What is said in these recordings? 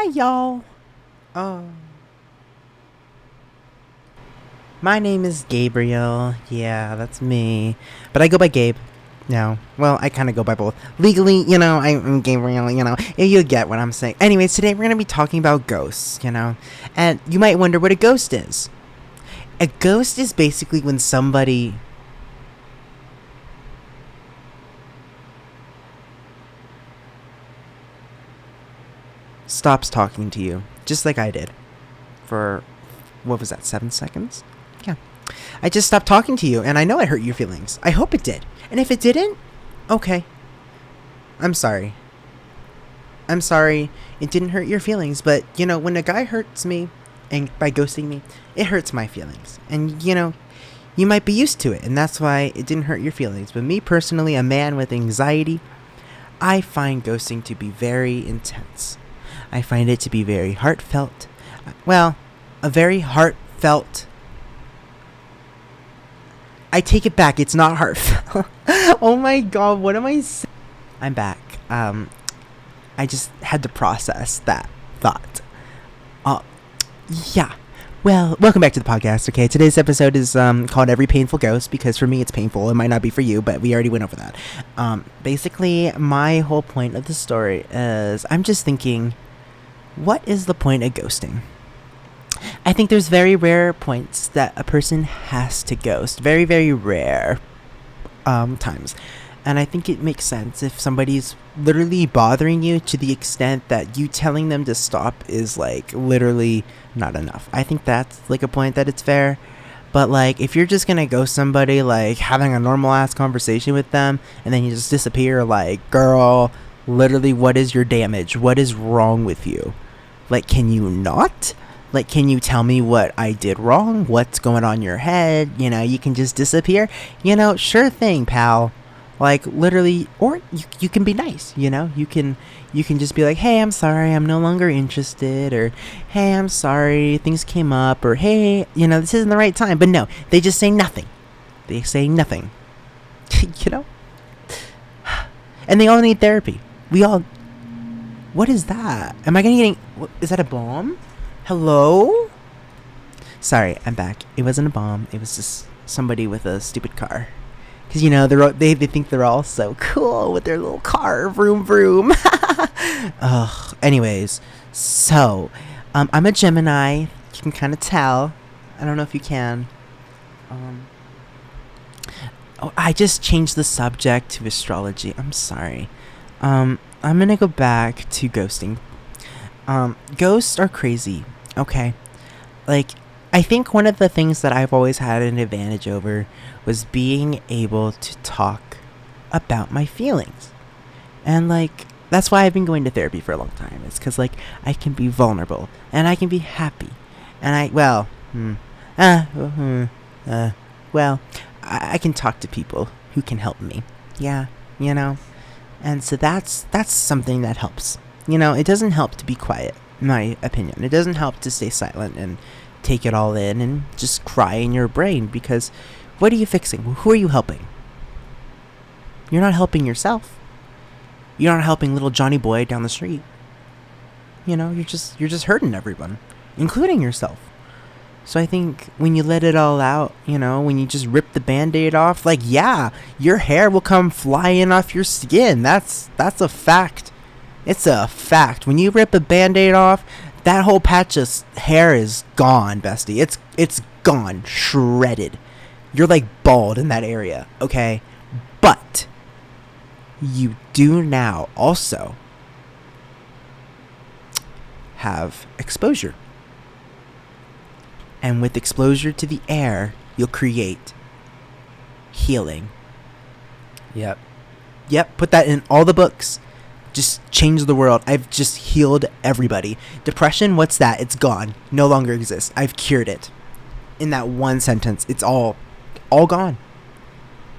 Hi, y'all. Oh, my name is Gabriel. Yeah, that's me. But I go by Gabe. No. Well, I kind of go by both. Legally, I'm Gabriel, You get what I'm saying. Anyways, today we're going to be talking about ghosts. And you might wonder what a ghost is. A ghost is basically when somebody stops talking to you, just like I did. For, what was that, 7 seconds? Yeah. I just stopped talking to you, and I know I hurt your feelings. I hope it did. And if it didn't, okay. I'm sorry. I'm sorry it didn't hurt your feelings, but, when a guy hurts me, and by ghosting me, it hurts my feelings. And, you might be used to it, and that's why it didn't hurt your feelings. But me personally, a man with anxiety, I find ghosting to be very intense. I find it to be very heartfelt. Well, a very heartfelt. I take it back. It's not heartfelt. Oh my god, what am I saying? I'm back. I just had to process that thought. Uh, yeah. Well, welcome back to the podcast. Okay, today's episode is called "Every Painful Ghost" because for me it's painful. It might not be for you, but we already went over that. Basically, my whole point of the story is I'm just thinking, what is the point of ghosting? I think there's very rare points that a person has to ghost. Very, very rare times. And I think it makes sense if somebody's literally bothering you to the extent that you telling them to stop is like literally not enough. I think that's like a point that it's fair. But like if you're just gonna ghost somebody, like having a normal ass conversation with them and then you just disappear, like, girl, literally what is your damage? What is wrong with you? Like, can you not? Like, can you tell me what I did wrong? What's going on in your head? You can just disappear. Sure thing, pal. Like, literally, or you can be nice, You can just be like, hey, I'm sorry, I'm no longer interested, or hey, I'm sorry, things came up, or hey, this isn't the right time. But no, they just say nothing. They say nothing. you know? And they all need therapy. We all... What is that? Am I getting... Is that a bomb? Hello? Sorry, I'm back. It wasn't a bomb. It was just somebody with a stupid car. Because, they think they're all so cool with their little car. Vroom, vroom. Ugh. Anyways, so, I'm a Gemini. You can kind of tell. I don't know if you can. I just changed the subject to astrology. I'm sorry. I'm going to go back to ghosting. Ghosts are crazy. Okay. Like, I think one of the things that I've always had an advantage over was being able to talk about my feelings. And, like, that's why I've been going to therapy for a long time. It's because, like, I can be vulnerable. And I can be happy. And I can talk to people who can help me. Yeah, And so that's something that helps. It doesn't help to be quiet, in my opinion. It doesn't help to stay silent and take it all in and just cry in your brain, because what are you fixing? Who are you helping? You're not helping yourself. You're not helping little Johnny boy down the street. You're just hurting everyone, including yourself. So I think when you let it all out, when you just rip the Band-Aid off, like, yeah, your hair will come flying off your skin. That's a fact. It's a fact. When you rip a Band-Aid off, that whole patch of hair is gone, bestie. It's gone. Shredded. You're like bald in that area, okay? But you do now also have exposure. And with exposure to the air, you'll create healing. Yep, put that in all the books. Just change the world. I've just healed everybody. Depression, what's that? It's gone. No longer exists. I've cured it. In that one sentence, it's all gone.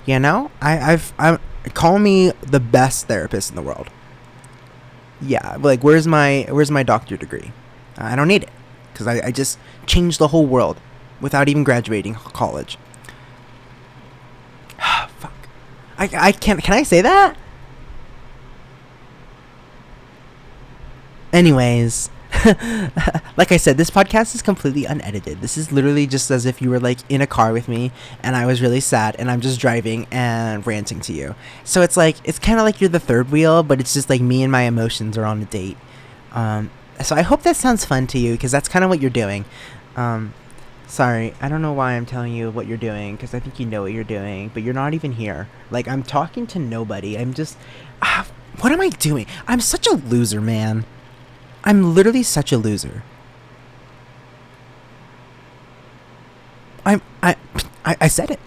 I call me the best therapist in the world. Yeah, like where's my doctor degree? I don't need it, because I just changed the whole world without even graduating college. Fuck. I can't. Can I say that? Anyways, Like I said, this podcast is completely unedited. This is literally just as if you were like in a car with me and I was really sad and I'm just driving and ranting to you. So it's like, it's kind of like you're the third wheel, but it's just like me and my emotions are on a date. So I hope that sounds fun to you, because that's kind of what you're doing. Sorry, I don't know why I'm telling you what you're doing, because I think you know what you're doing, but you're not even here. Like, I'm talking to nobody. I'm just, what am I doing? I'm such a loser, man. I'm literally such a loser. I said it.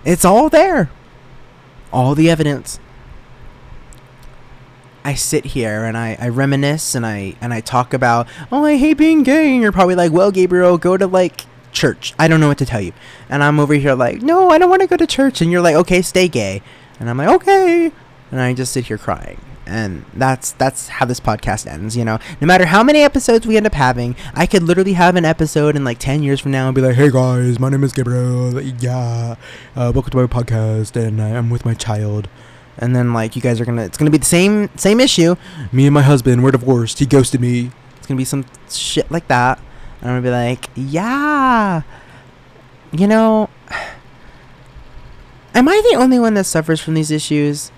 It's all there. All the evidence. I sit here and I reminisce and I talk about, oh, I hate being gay, and you're probably like, well, Gabriel, go to like church. I don't know what to tell you. And I'm over here like, no, I don't want to go to church. And you're like, okay, stay gay. And I'm like, okay. And I just sit here crying. And that's how this podcast ends, you know. No matter how many episodes we end up having, I could literally have an episode in like 10 years from now and be like, hey guys, my name is Gabriel. Yeah, welcome to my podcast, and I'm with my child. And then like you guys are it's gonna be the same issue. Me and my husband, we're divorced. He ghosted me. It's gonna be some shit like that. And I'm gonna be like, yeah, you know, am I the only one that suffers from these issues?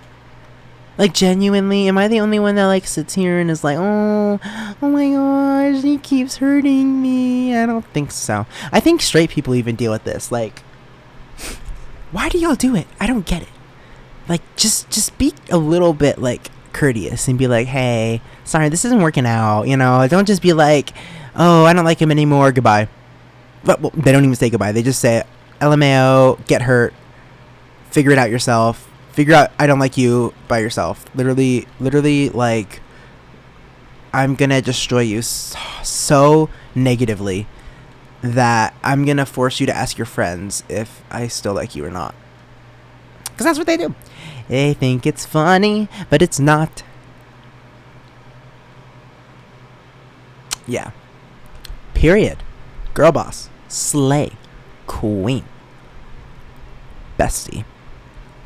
Like, genuinely, am I the only one that like sits here and is like, oh my gosh, he keeps hurting me? I don't think so. I think straight people even deal with this. Like, why do y'all do it? I don't get it. Like, just be a little bit, like, courteous and be like, hey, sorry, this isn't working out, you know? Don't just be like, oh, I don't like him anymore, goodbye. But, well, they don't even say goodbye. They just say, LMAO, get hurt, figure it out yourself, figure out I don't like you by yourself. Literally, like, I'm gonna destroy you so negatively that I'm gonna force you to ask your friends if I still like you or not. Because that's what they do. They think it's funny, but it's not. Yeah. Period. Girl boss. Slay. Queen. Bestie.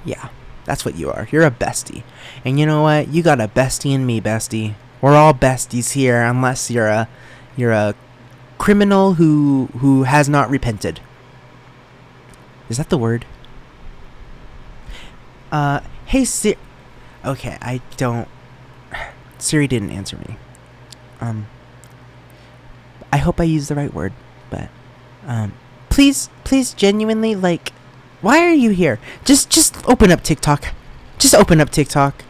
Yeah. That's what you are. You're a bestie. And you know what? You got a bestie in me, bestie. We're all besties here, unless you're a criminal who has not repented. Is that the word? Hey Siri. Okay, I don't. Siri didn't answer me. I hope I used the right word, but please, genuinely, like, why are you here? Just open up TikTok. Just open up TikTok.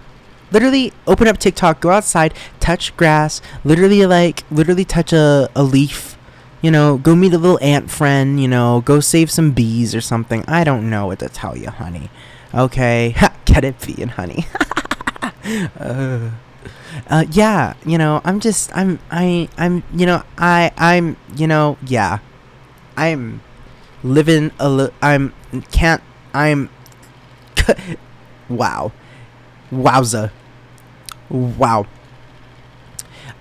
Literally, open up TikTok. Go outside, touch grass. Literally touch a leaf. You know, go meet a little ant friend. You know, go save some bees or something. I don't know what to tell you, honey. Okay, get it, bee and honey. Yeah, you know, I'm living wow. Wowza. Wow.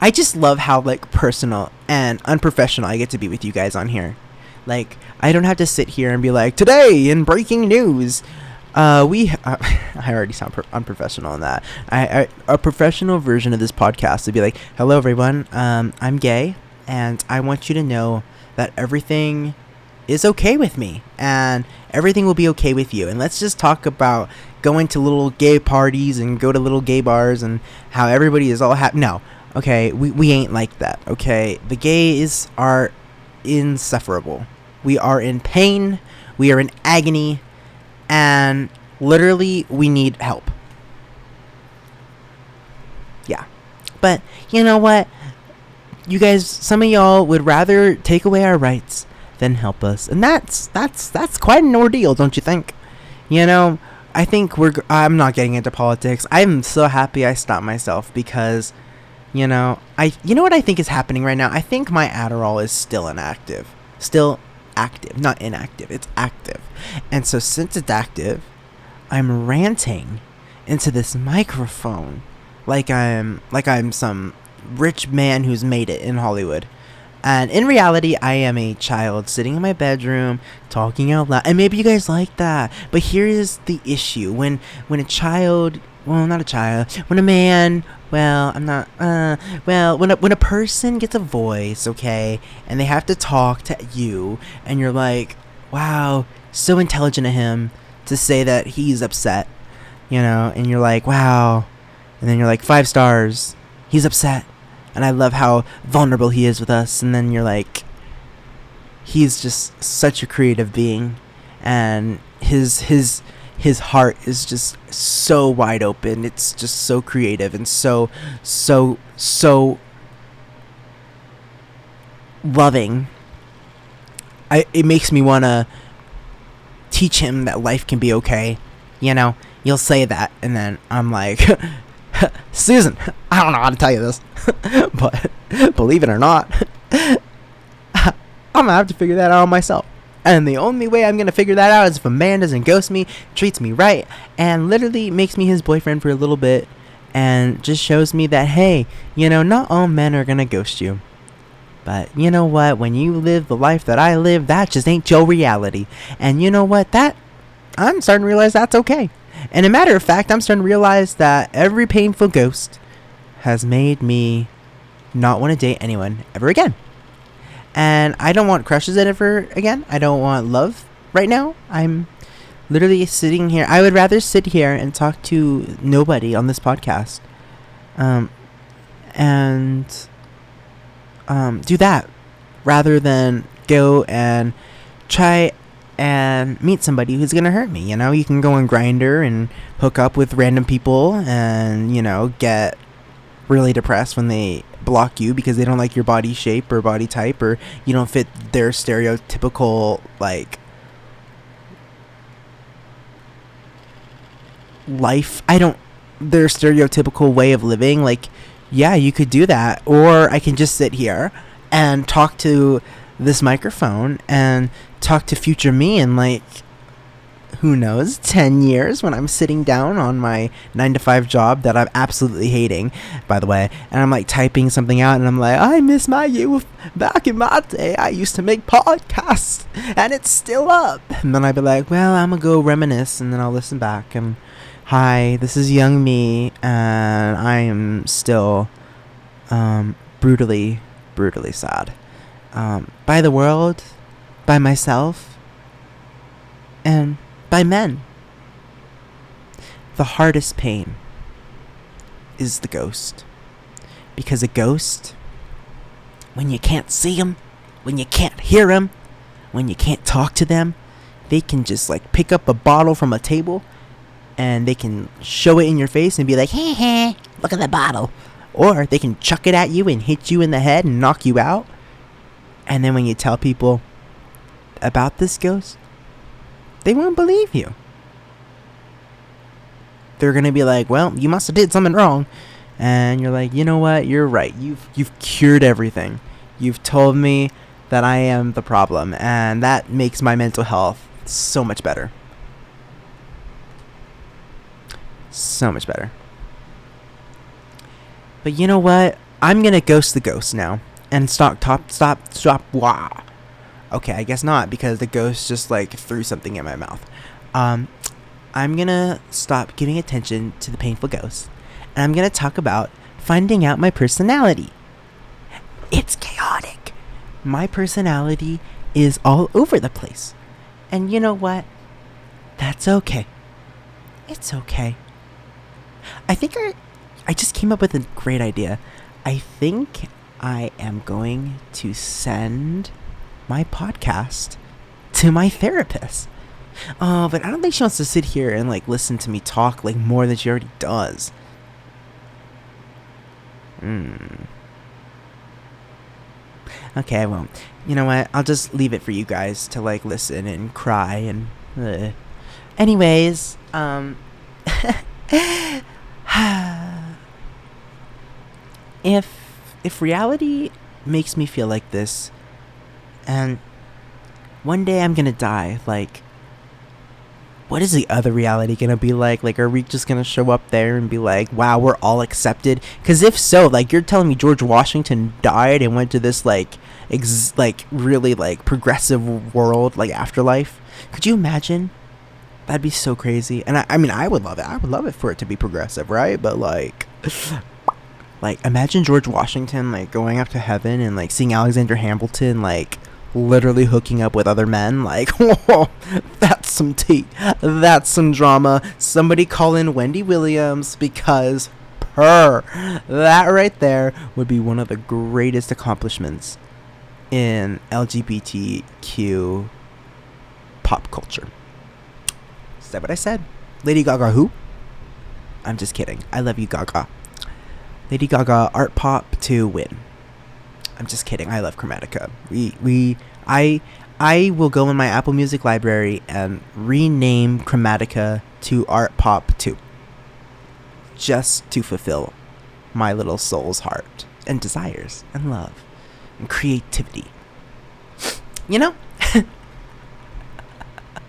I just love how, like, personal and unprofessional I get to be with you guys on here. Like, I don't have to sit here and be like, today in breaking news, I already sound unprofessional in that. A professional version of this podcast would be like, hello everyone, I'm gay, and I want you to know that everything is okay with me, and everything will be okay with you, and let's just talk about going to little gay parties and go to little gay bars and how everybody is all happy. No, okay, we ain't like that, okay? The gays are insufferable. We are in pain, we are in agony, and literally we need help. Yeah. But you know what? You guys, some of y'all would rather take away our rights than help us. And that's quite an ordeal, don't you think? You know, I think I'm not getting into politics. I'm so happy I stopped myself because, you know what I think is happening right now? I think my Adderall is still inactive. Still active, not inactive. It's active. And so since it's active, I'm ranting into this microphone like I'm some rich man who's made it in Hollywood. And in reality, I am a child sitting in my bedroom talking out loud. And maybe you guys like that. But here is the issue. When a child, well, not a child, when a man well, I'm not. Well, when a person gets a voice, okay, and they have to talk to you, and you're like, wow, so intelligent of him to say that he's upset, and you're like, wow, and then you're like, 5 stars, he's upset, and I love how vulnerable he is with us, and then you're like, he's just such a creative being, and his heart is just so wide open. It's just so creative and so loving. It makes me want to teach him that life can be okay. You'll say that, and then I'm like, Susan, I don't know how to tell you this, but believe it or not, I'm gonna have to figure that out myself. And the only way I'm going to figure that out is if a man doesn't ghost me, treats me right, and literally makes me his boyfriend for a little bit, and just shows me that, hey, not all men are going to ghost you. But you know what? When you live the life that I live, that just ain't your reality. And you know what? I'm starting to realize that's okay. And a matter of fact, I'm starting to realize that every painful ghost has made me not want to date anyone ever again. And I don't want crushes ever again. I don't want love right now. I'm literally sitting here. I would rather sit here and talk to nobody on this podcast. And do that rather than go and try and meet somebody who's going to hurt me. You can go on Grindr and hook up with random people and, get really depressed when they block you because they don't like your body shape or body type, or you don't fit their stereotypical life. Their stereotypical way of living. Yeah, you could do that, or I can just sit here and talk to this microphone and talk to future me in who knows, 10 years when I'm sitting down on my 9-to-5 job that I'm absolutely hating, by the way, and I'm typing something out and I'm like, I miss my youth. Back in my day, I used to make podcasts and it's still up. And then I'd be like, well, I'm gonna go reminisce, and then I'll listen back and, hi, this is young me, and I am still brutally sad. By the world, by myself, and by men. The hardest pain is the ghost. Because a ghost, when you can't see them, when you can't hear them, when you can't talk to them, they can just pick up a bottle from a table and they can show it in your face and be like, hey, look at the bottle. Or they can chuck it at you and hit you in the head and knock you out. And then when you tell people about this ghost, they won't believe you. They're gonna be like, well, you must have did something wrong. And you're like, you know what? You're right. You've cured everything. You've told me that I am the problem, and that makes my mental health so much better. So much better. But you know what? I'm gonna ghost the ghost now and stop. Wow. Okay, I guess not, because the ghost just threw something in my mouth. I'm gonna stop giving attention to the painful ghost, and I'm gonna talk about finding out my personality. It's chaotic. My personality is all over the place. And you know what? That's okay. It's okay. I think I just came up with a great idea. I think I am going to send my podcast to my therapist. But I don't think she wants to sit here and listen to me talk more than she already does. Okay, I won't. You know what? I'll just leave it for you guys to listen and cry and. Anyways, if reality makes me feel like this, and one day I'm gonna die, what is the other reality gonna be like? Are we just gonna show up there and be like, wow, we're all accepted? Because if so, you're telling me George Washington died and went to this really progressive world, afterlife? Could you imagine? That'd be so crazy. And I mean, I would love it. I would love it for it to be progressive, right? But Like, imagine George Washington, like, going up to heaven and, like, seeing Alexander Hamilton, like, literally hooking up with other men. Like, whoa, that's some tea. That's some drama. Somebody call in Wendy Williams, because that right there would be one of the greatest accomplishments in LGBTQ pop culture. Is that what I said? Lady Gaga who? I'm just kidding. I love you, Gaga. Lady Gaga art pop to win. I'm just kidding. I love Chromatica. I will go in my Apple Music library and rename Chromatica to Art Pop 2. Just to fulfill my little soul's heart and desires and love and creativity. You know?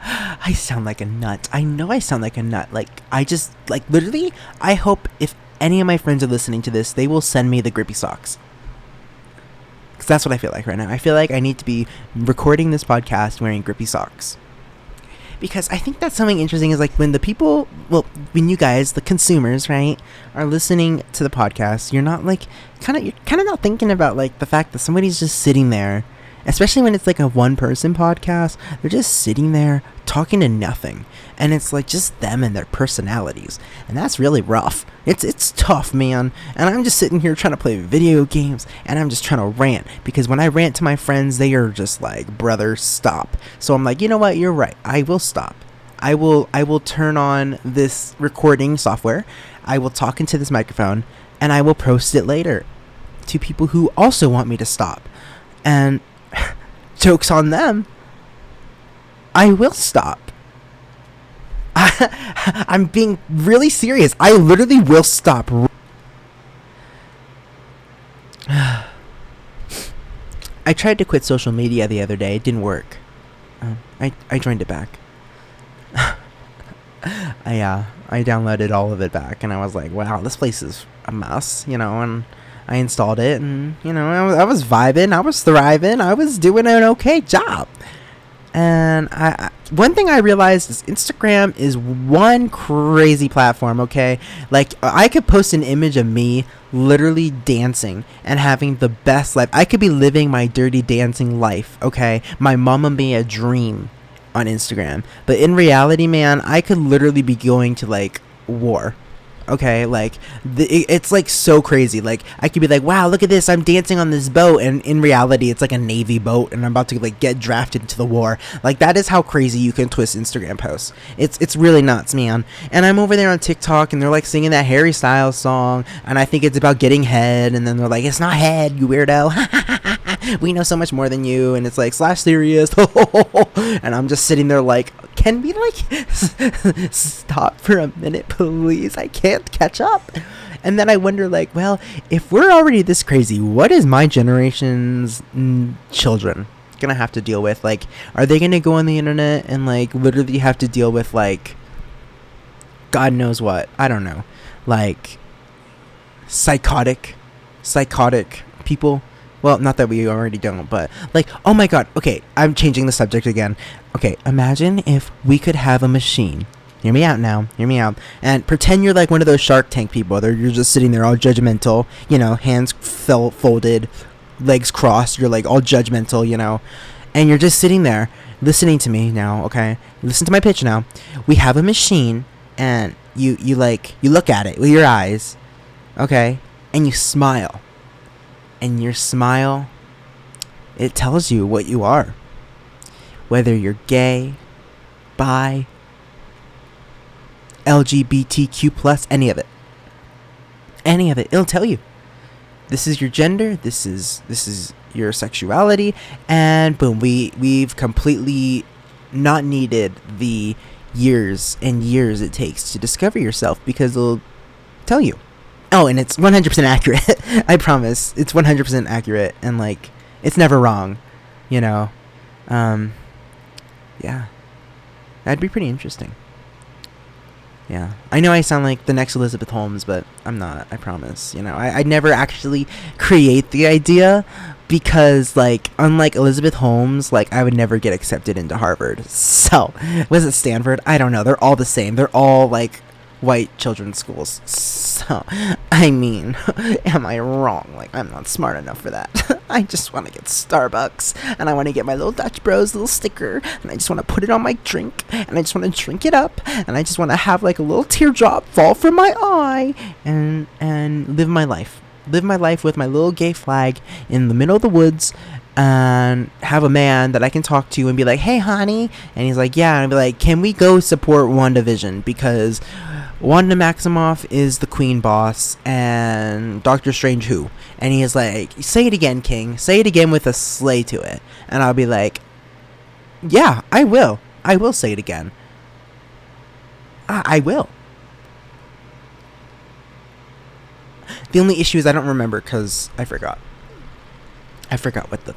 I sound like a nut. I know I sound like a nut. Like, I just, like, literally, I hope if any of my friends are listening to this, they will send me the grippy socks. Because that's what I feel like right now. I feel like I need to be recording this podcast wearing grippy socks. Because I think that's something interesting is, like, when the people, well, when you guys, the consumers, right, are listening to the podcast, you're not, like, you're kind of not thinking about, like, the fact that somebody's just sitting there, especially when it's, like, a one-person podcast, they're just sitting there talking to nothing. And it's, like, just them and their personalities. And that's really rough. It's tough, man. And I'm just sitting here trying to play video games, and I'm just trying to rant. Because when I rant to my friends, they are just like, brother, stop. So I'm like, you know what? You're right. I will stop. I will turn on this recording software. I will talk into this microphone, and I will post it later to people who also want me to stop. And joke's on them. I will stop. I'm being really serious. I literally will stop. I tried to quit social media the other day. It didn't work. I joined it back. I downloaded all of it back, and I was like, wow, this place is a mess, you know, and I installed it, and, you know, I was vibing, I was thriving, I was doing an okay job. And one thing I realized is Instagram is one crazy platform, okay? Like, I could post an image of me literally dancing and having the best life. I could be living my dirty dancing life, okay? My Mamma Mia dream on Instagram. But in reality, man, I could literally be going to, like, war. Okay, like, it's, like, so crazy. Like, I could be like, wow, look at this, I'm dancing on this boat, and in reality, it's, like, a Navy boat, and I'm about to, like, get drafted into the war. Like, that is how crazy you can twist Instagram posts. It's really nuts, man. And I'm over there on TikTok, and they're, like, singing that Harry Styles song, and I think it's about getting head, and then they're like, it's not head, you weirdo. We know so much more than you, and it's, like, /serious, and I'm just sitting there, like, can we, like, stop for a minute, please? I can't catch up. And then I wonder, like, well, if we're already this crazy, what is my generation's children gonna have to deal with? Like, are they gonna go on the internet and, like, literally have to deal with, like, God knows what? I don't know. Like, psychotic people? Well, not that we already don't, but, like, oh my god, okay, I'm changing the subject again. Okay, imagine if we could have a machine. Hear me out now, hear me out. And pretend you're like one of those Shark Tank people. You're just sitting there all judgmental, you know, hands folded, legs crossed, you're like all judgmental, you know. And you're just sitting there, listening to me now, okay? Listen to my pitch now. We have a machine, and you look at it with your eyes, okay? And you smile. And your smile, it tells you what you are. Whether you're gay, bi, LGBTQ+, any of it. Any of it. It'll tell you. This is your gender, this is your sexuality, and boom, we've completely not needed the years and years it takes to discover yourself, because it'll tell you. Oh, and it's 100% accurate. I promise. It's 100% accurate. And, like, it's never wrong. You know? Yeah. That'd be pretty interesting. Yeah. I know I sound like the next Elizabeth Holmes, but I'm not. I promise. You know? I'd never actually create the idea because, like, unlike Elizabeth Holmes, like, I would never get accepted into Harvard. So, was it Stanford? I don't know. They're all the same. They're all, like, white children's schools. So, I mean, am I wrong? Like, I'm not smart enough for that. I just want to get Starbucks, and I want to get my little Dutch Bros little sticker, and I just want to put it on my drink, and I just want to drink it up, and I just want to have like a little teardrop fall from my eye, and live my life. Live my life with my little gay flag in the middle of the woods, and have a man that I can talk to and be like, hey, honey. And he's like, yeah. And I'd be like, can we go support WandaVision? Because Wanda Maximoff is the queen boss, and Doctor Strange who? And he is like, say it again, King. Say it again with a sleigh to it. And I'll be like, yeah, I will. I will say it again. I will. The only issue is I don't remember because I forgot. I forgot what the...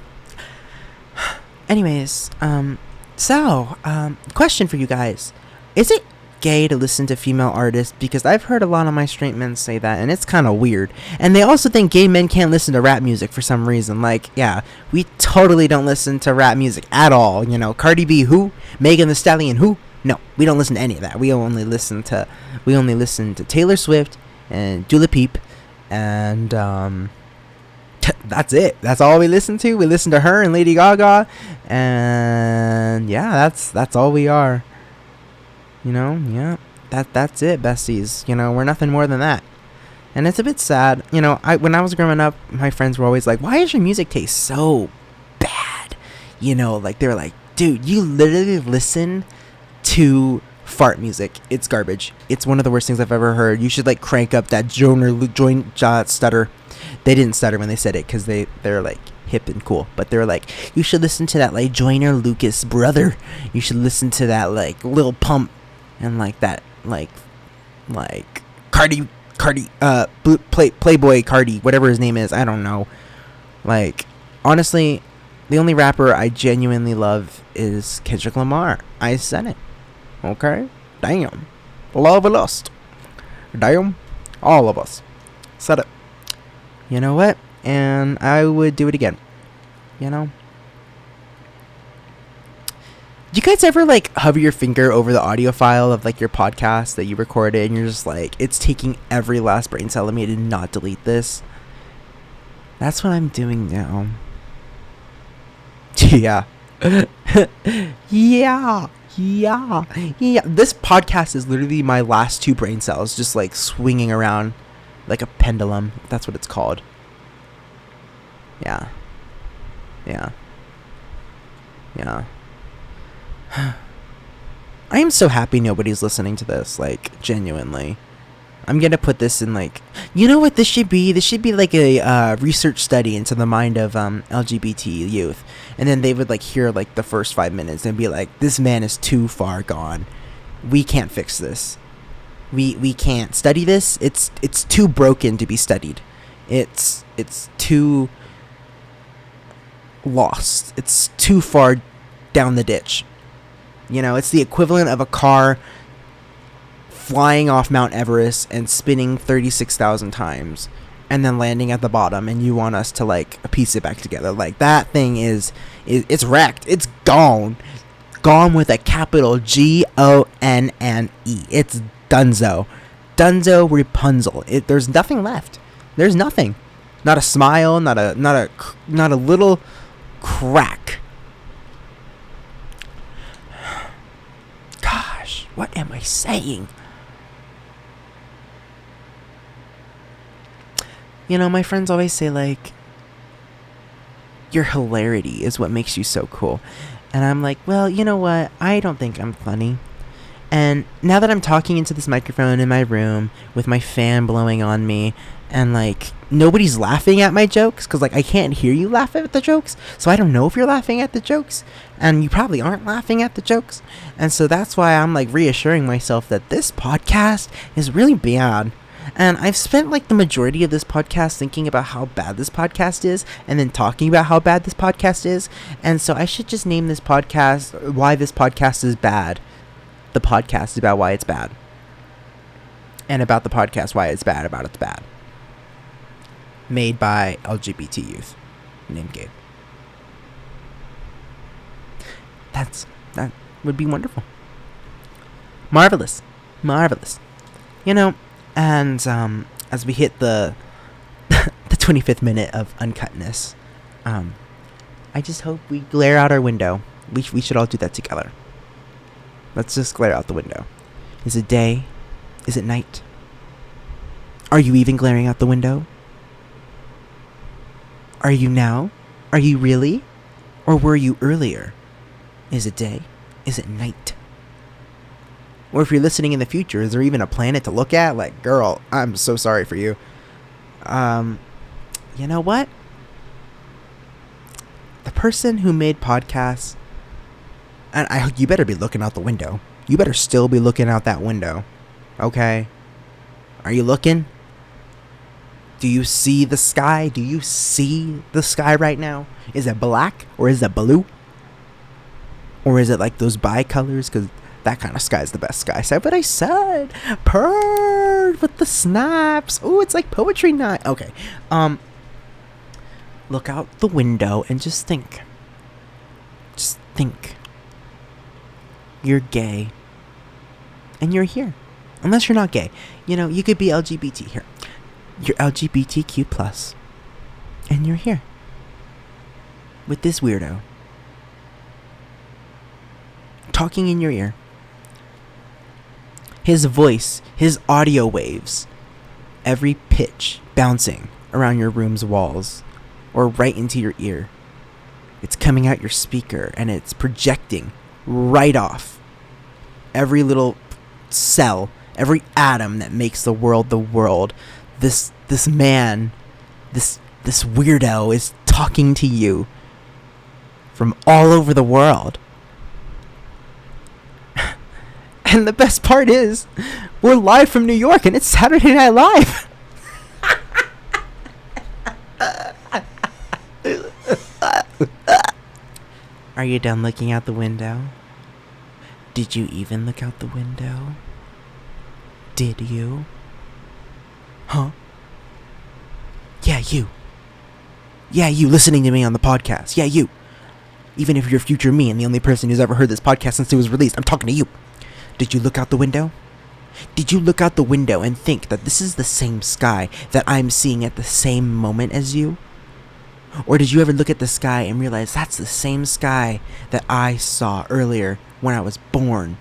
Anyways, question for you guys. Is it gay to listen to female artists? Because I've heard a lot of my straight men say that, and it's kind of weird. And they also think gay men can't listen to rap music for some reason. Like, yeah, we totally don't listen to rap music at all. You know, Cardi B who? Megan Thee Stallion who? No, we don't listen to any of that. We only listen to Taylor Swift and Dua Lipa, and that's it. That's all we listen to. We listen to her and Lady Gaga, and yeah, that's all we are. You know, yeah, that's it, besties. You know, we're nothing more than that, and it's a bit sad. You know, when I was growing up, my friends were always like, "Why is your music taste so bad?" You know, like they were like, "Dude, you literally listen to fart music. It's garbage. It's one of the worst things I've ever heard. You should like crank up that joint stutter." They didn't stutter when they said it because they're like hip and cool, but they were like, you should listen to that like Joyner Lucas brother. You should listen to that like Lil Pump and like that like Cardi Playboy Cardi, whatever his name is. I don't know. Like, honestly, the only rapper I genuinely love is Kendrick Lamar. I said it. Okay? Damn. Love and lust. Damn. All of us. Said it. You know what? And I would do it again. You know? Do you guys ever, like, hover your finger over the audio file of, like, your podcast that you recorded, and you're just like, it's taking every last brain cell of me to not delete this? That's what I'm doing now. Yeah. Yeah. This podcast is literally my last two brain cells just, like, swinging around like a pendulum. That's what it's called. Yeah. I am so happy nobody's listening to this, like, genuinely. I'm gonna put this in, like, you know what this should be? This should be like a research study into the mind of LGBT youth. And then they would, like, hear, like, the first 5 minutes and be like, this man is too far gone. We can't fix this. We can't study this. It's too broken to be studied. It's too lost. It's too far down the ditch. You know, it's the equivalent of a car flying off Mount Everest and spinning 36,000 times and then landing at the bottom, and you want us to, like, piece it back together. Like, that thing it's wrecked. It's gone. Gone with a capital Gonne. It's Dunzo. Dunzo Rapunzel. There's nothing left. There's nothing. Not a smile, not a little crack. Gosh, what am I saying? You know, my friends always say, like, your hilarity is what makes you so cool. And I'm like, well, you know what? I don't think I'm funny. And now that I'm talking into this microphone in my room with my fan blowing on me, and, like, nobody's laughing at my jokes, because, like, I can't hear you laugh at the jokes, so I don't know if you're laughing at the jokes, and you probably aren't laughing at the jokes, and so that's why I'm, like, reassuring myself that this podcast is really bad. And I've spent, like, the majority of this podcast thinking about how bad this podcast is, and then talking about how bad this podcast is, and so I should just name this podcast Why This Podcast Is Bad. The podcast is about why it's bad. And about the podcast why it's bad, about it's bad. Made by LGBT youth named Gabe. That would be wonderful. Marvelous. You know, and as we hit the the 25th minute of uncutness, I just hope we glare out our window. We should all do that together. Let's just glare out the window. Is it day? Is it night? Are you even glaring out the window? Are you now? Are you really? Or were you earlier? Is it day? Is it night? Or if you're listening in the future, is there even a planet to look at? Like, girl, I'm so sorry for you. You know what? The person who made podcasts, and you better be looking out the window. You better still be looking out that window. Okay? Are you looking? Do you see the sky? Do you see the sky right now? Is it black or is it blue? Or is it like those bicolors? Because that kind of sky is the best sky. Say what I said. Purr with the snaps. Oh, it's like poetry night. Okay. Look out the window and just think. Just think. You're gay. And you're here. Unless you're not gay. You know, you could be LGBT here. You're LGBTQ plus. And you're here. With this weirdo. Talking in your ear. His voice, his audio waves, every pitch bouncing around your room's walls or right into your ear. It's coming out your speaker and it's projecting right off every little cell, every atom that makes the world the world. This man, this weirdo is talking to you from all over the world. And the best part is, we're live from New York and it's Saturday Night Live. Are you done looking out the window? Did you even look out the window? Did you? Huh? Yeah, you. Yeah, you listening to me on the podcast. Yeah, you. Even if you're future me and the only person who's ever heard this podcast since it was released, I'm talking to you. Did you look out the window? Did you look out the window and think that this is the same sky that I'm seeing at the same moment as you? Or did you ever look at the sky and realize that's the same sky that I saw earlier when I was born?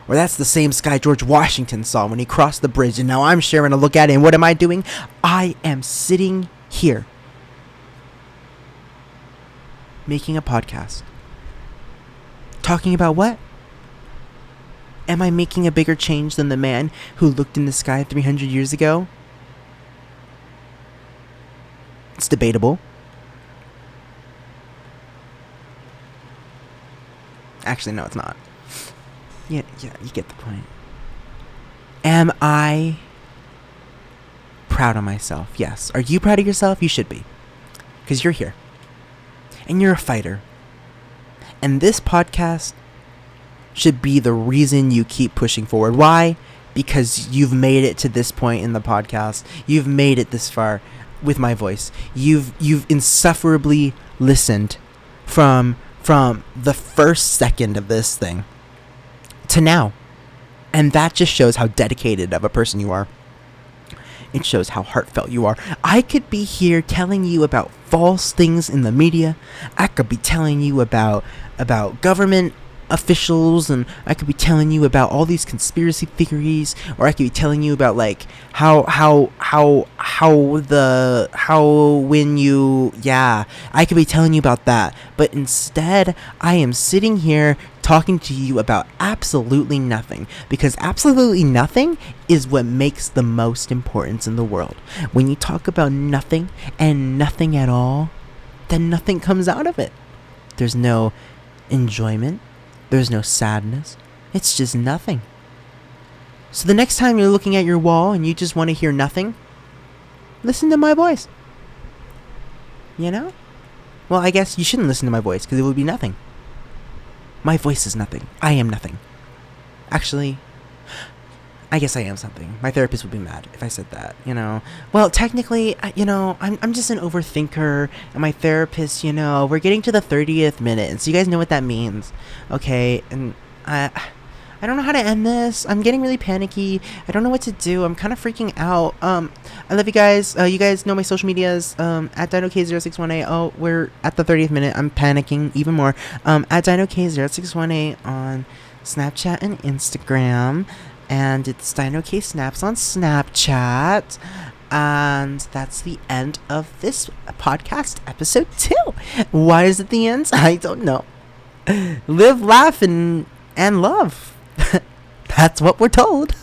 Or that's the same sky George Washington saw when he crossed the bridge, and now I'm sharing a look at it, and what am I doing? I am sitting here making a podcast. Talking about what? Am I making a bigger change than the man who looked in the sky 300 years ago? It's debatable. Actually, no, it's not. Yeah, you get the point. Am I proud of myself? Yes. Are you proud of yourself? You should be. Because you're here. And you're a fighter. And this podcast should be the reason you keep pushing forward. Why? Because you've made it to this point in the podcast. You've made it this far with my voice. You've insufferably listened from the first second of this thing to now. And that just shows how dedicated of a person you are. It shows how heartfelt you are. I could be here telling you about false things in the media. I could be telling you about government officials, and I could be telling you about all these conspiracy theories, or I could be telling you about like I could be telling you about that. But instead, I am sitting here talking to you about absolutely nothing, because absolutely nothing is what makes the most importance in the world. When you talk about nothing and nothing at all, then nothing comes out of it. There's no enjoyment. There's no sadness. It's just nothing. So the next time you're looking at your wall and you just want to hear nothing, listen to my voice. You know? Well, I guess you shouldn't listen to my voice because it would be nothing. My voice is nothing. I am nothing. Actually, I guess I am something. My therapist would be mad if I said that, you know. Well, technically, I'm just an overthinker, and my therapist, we're getting to the 30th minute, and so you guys know what that means, okay? And I I don't know how to end this. I'm getting really panicky. I don't know what to do. I'm kind of freaking out. I love you guys. You guys know my social medias. At DinoK0618. Oh, we're at the 30th minute. I'm panicking even more. At DinoK0618 on Snapchat and Instagram. And it's DinoK Snaps on Snapchat. And that's the end of this podcast, episode 2. Why is it the end? I don't know. Live, laugh, and love. That's what we're told.